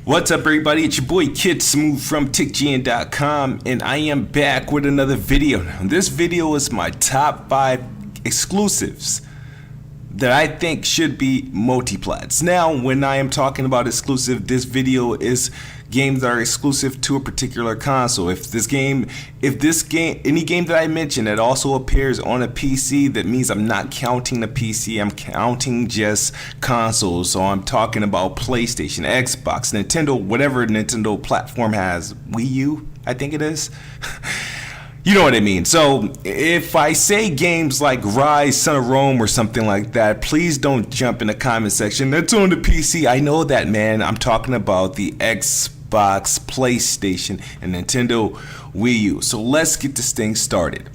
What's up, everybody? It's your boy Kid Smooth from TickGN.com, and I am back with another video. Now, this video is my top 5 exclusives that I think should be multiplats. Now, when I am talking about exclusive, this video is games that are exclusive to a particular console. If any game that I mentioned that also appears on a PC, that means I'm not counting the PC, I'm counting just consoles. So I'm talking about PlayStation, Xbox, Nintendo, whatever Nintendo platform has, Wii U, I think it is. You know what I mean. So if I say games like Rise, Son of Rome or something like that, please don't jump in the comment section. That's on the PC. I know that, man. I'm talking about the Xbox, PlayStation, and Nintendo Wii U. So let's get this thing started.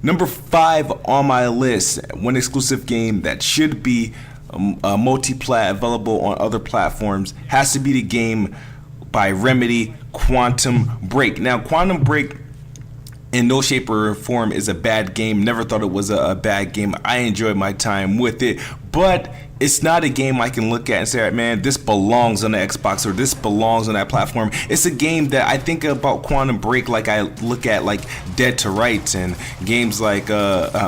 Number 5 on my list, one exclusive game that should be multi-plat, available on other platforms, has to be the game by Remedy, Quantum Break. Now, Quantum Break in no shape or form is a bad game. Never thought it was a bad game. I enjoyed my time with it, but it's not a game I can look at and say, man, this belongs on the Xbox or this belongs on that platform. It's a game that I think about Quantum Break like I look at like Dead to Rights and games like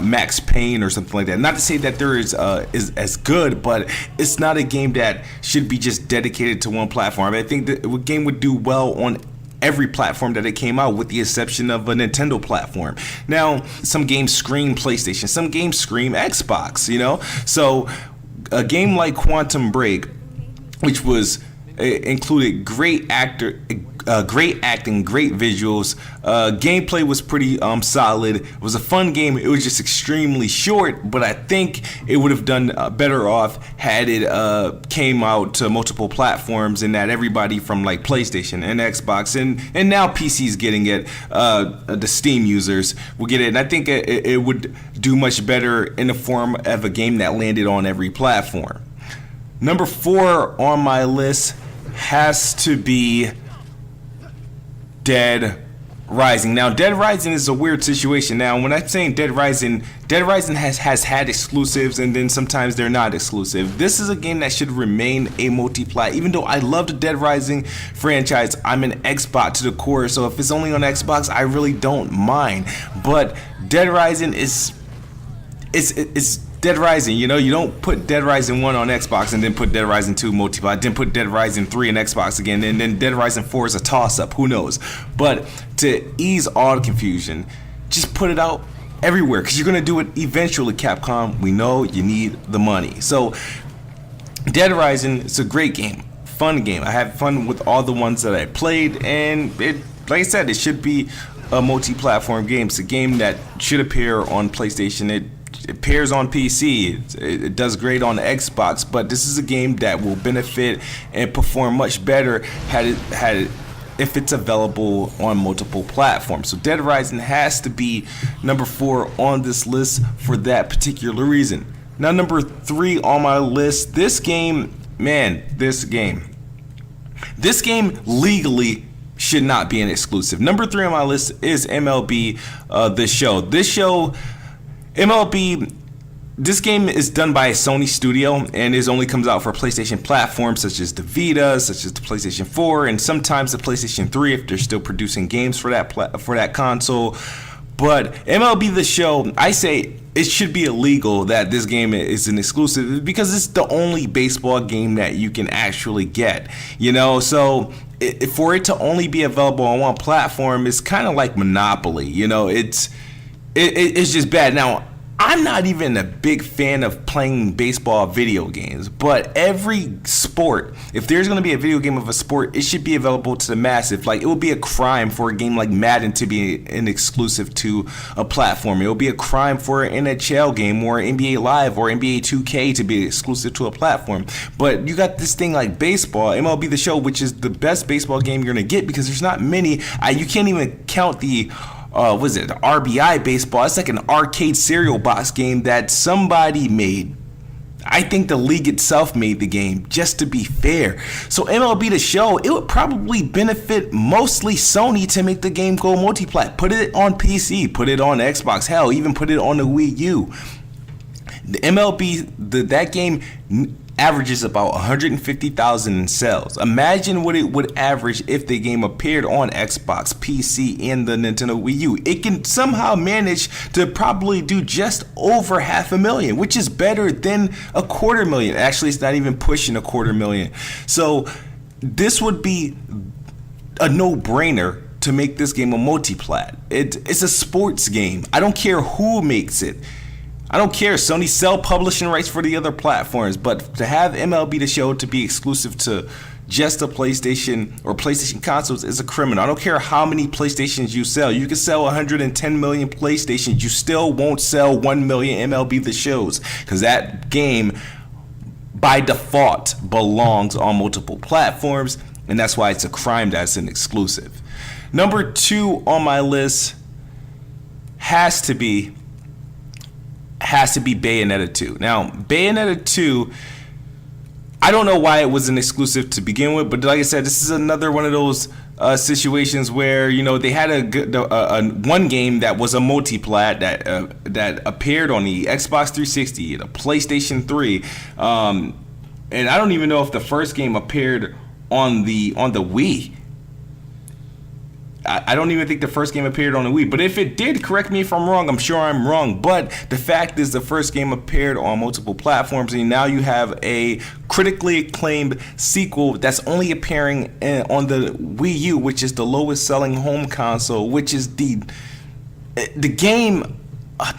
Max Payne or something like that. Not to say that there is as good, but it's not a game that should be just dedicated to one platform. I think that a game would do well on every platform that it came out, with the exception of a Nintendo platform. Now, some games scream PlayStation, some games scream Xbox, you know? So a game like Quantum Break, which was included great acting, great visuals, gameplay was pretty solid. It was a fun game. It was just extremely short, but I think it would have done better off had it came out to multiple platforms, and that everybody from like PlayStation and Xbox and now PC's getting it, the Steam users will get it, and I think it would do much better in the form of a game that landed on every platform. Number 4 on my list has to be Dead Rising. Now, Dead Rising is a weird situation. Now, when I'm saying Dead Rising has had exclusives, and then sometimes they're not exclusive. This is a game that should remain a multi-plat. Even though I love the Dead Rising franchise, I'm an Xbox to the core, so if it's only on Xbox, I really don't mind. But Dead Rising is Dead Rising, you know. You don't put Dead Rising 1 on Xbox and then put Dead Rising 2 multiplat, then put Dead Rising 3 on Xbox again, and then Dead Rising 4 is a toss-up, who knows. But to ease all the confusion, just put it out everywhere, because you're going to do it eventually, Capcom. We know you need the money. So Dead Rising is a great game, fun game. I had fun with all the ones that I played, and like I said, it should be a multi-platform game. It's a game that should appear on PlayStation. It appears on PC. It does great on the Xbox, but this is a game that will benefit and perform much better if it's available on multiple platforms. So Dead Rising has to be number 4 on this list for that particular reason. Now, number 3 on my list, this game legally should not be an exclusive. Number 3 on my list is MLB The Show. This game is done by a Sony studio, and it only comes out for PlayStation platforms such as the Vita, such as the PlayStation 4, and sometimes the PlayStation 3 if they're still producing games for that console. But MLB The Show, I say it should be illegal that this game is an exclusive, because it's the only baseball game that you can actually get, you know. So for it to only be available on one platform is kind of like Monopoly, you know. It's just bad. Now, I'm not even a big fan of playing baseball video games, but every sport, if there's going to be a video game of a sport, it should be available to the masses. Like, it would be a crime for a game like Madden to be an exclusive to a platform. It would be a crime for an NHL game or NBA Live or NBA 2K to be exclusive to a platform. But you got this thing like baseball, MLB The Show, which is the best baseball game you're going to get, because there's not many. You can't even count the the RBI baseball. It's like an arcade cereal box game that somebody made. I think the league itself made the game, just to be fair. So MLB The Show, it would probably benefit mostly Sony to make the game go multiplat. Put it on PC, put it on Xbox, hell, even put it on the Wii U. The MLB, that game averages about 150,000 in sales. Imagine what it would average if the game appeared on Xbox, PC, and the Nintendo Wii U. It can somehow manage to probably do just over 500,000, which is better than 250,000. Actually, it's not even pushing 250,000. So this would be a no-brainer to make this game a multi-plat. It's a sports game. I don't care who makes it. I don't care. Sony sell publishing rights for the other platforms, but to have MLB The Show to be exclusive to just a PlayStation or PlayStation consoles is a criminal. I don't care how many PlayStations you sell. You can sell 110 million PlayStations. You still won't sell 1 million MLB The Shows, because that game by default belongs on multiple platforms, and that's why it's a crime that's an exclusive. Number 2 on my list has to be Bayonetta 2. Now, Bayonetta 2, I don't know why it was an exclusive to begin with, but like I said, this is another one of those situations where, you know, they had a one game that was a multi-plat that appeared on the Xbox 360, the PlayStation 3, and I don't even know if the first game appeared on the Wii. I don't even think the first game appeared on the Wii, but if it did, correct me if I'm wrong. I'm sure I'm wrong, but the fact is the first game appeared on multiple platforms, and now you have a critically acclaimed sequel that's only appearing on the Wii U, which is the lowest selling home console, which is the game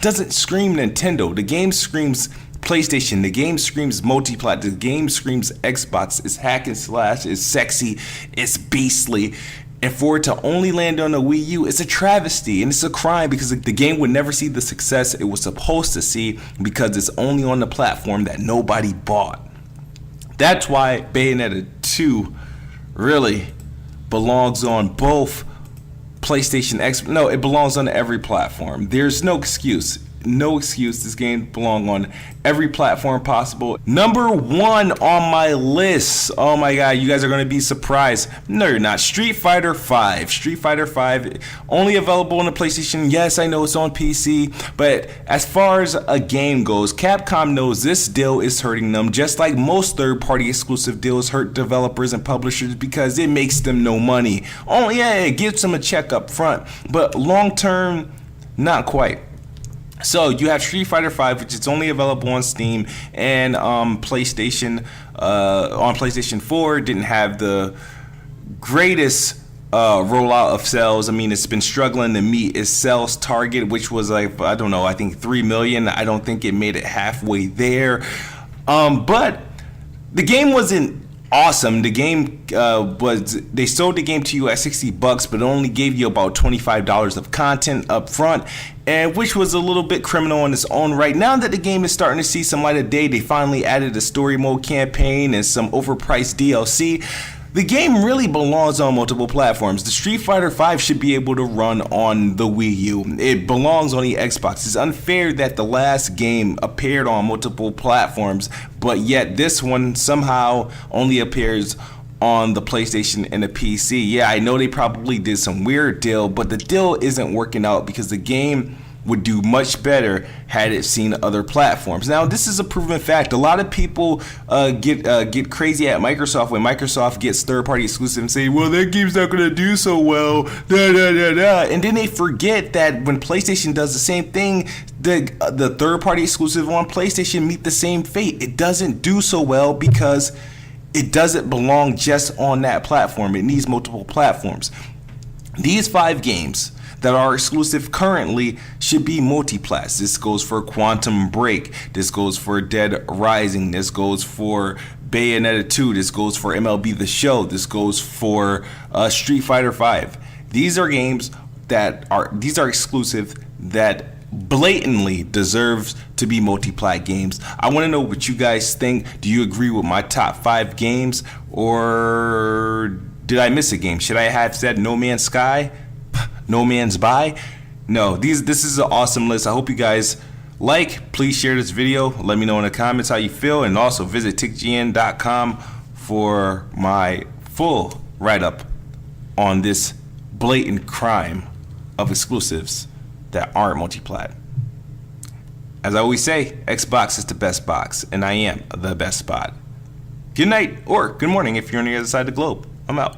doesn't scream Nintendo. The game screams PlayStation. The game screams multiplat. The game screams Xbox. It's hack and slash. It's sexy. It's beastly. And for it to only land on the Wii U, it's a travesty, and it's a crime, because the game would never see the success it was supposed to see, because it's only on the platform that nobody bought. That's why Bayonetta 2 really belongs on both PlayStation X. No, it belongs on every platform. There's no excuse. No excuse. This game belongs on every platform possible. Number 1 on my list. Oh my god, you guys are going to be surprised. No, you're not. Street Fighter V. Street Fighter V, only available on the PlayStation. Yes, I know it's on PC, but as far as a game goes, Capcom knows this deal is hurting them, just like most third-party exclusive deals hurt developers and publishers, because it makes them no money. Oh yeah, it gives them a check up front, but long term, not quite. So you have Street Fighter V, which is only available on Steam and PlayStation. On PlayStation 4, didn't have the greatest rollout of sales. I mean, it's been struggling to meet its sales target, which was like, I don't know, I think 3 million. I don't think it made it halfway there. But the game wasn't awesome. The game they sold the game to you at $60, but only gave you about $25 of content up front, and which was a little bit criminal in its own right. Now that the game is starting to see some light of day, they finally added a story mode campaign and some overpriced DLC. The game really belongs on multiple platforms. The Street Fighter V should be able to run on the Wii U. It belongs on the Xbox. It's unfair that the last game appeared on multiple platforms, but yet this one somehow only appears on the PlayStation and the PC. Yeah, I know they probably did some weird deal, but the deal isn't working out, because the game would do much better had it seen other platforms. Now, this is a proven fact. A lot of people get crazy at Microsoft when Microsoft gets third-party exclusive and say, well, that game's not going to do so well, and then they forget that when PlayStation does the same thing, the third-party exclusive on PlayStation meet the same fate. It doesn't do so well because it doesn't belong just on that platform. It needs multiple platforms. These 5 games that are exclusive currently should be multiplats. This goes for Quantum Break. This goes for Dead Rising. This goes for Bayonetta 2. This goes for MLB The Show. This goes for Street Fighter V. These are games that are exclusive that blatantly deserves to be multi-plat games. I want to know what you guys think. Do you agree with my top 5 games, or did I miss a game? Should I have said No Man's Sky? No Man's By? No, this is an awesome list. I hope you guys like. Please share this video. Let me know in the comments how you feel, and also visit tickgn.com for my full write-up on this blatant crime of exclusives that aren't multi-plat. As I always say, Xbox is the best box, and I am the best spot. Good night or good morning if you're on the other side of the globe. I'm out.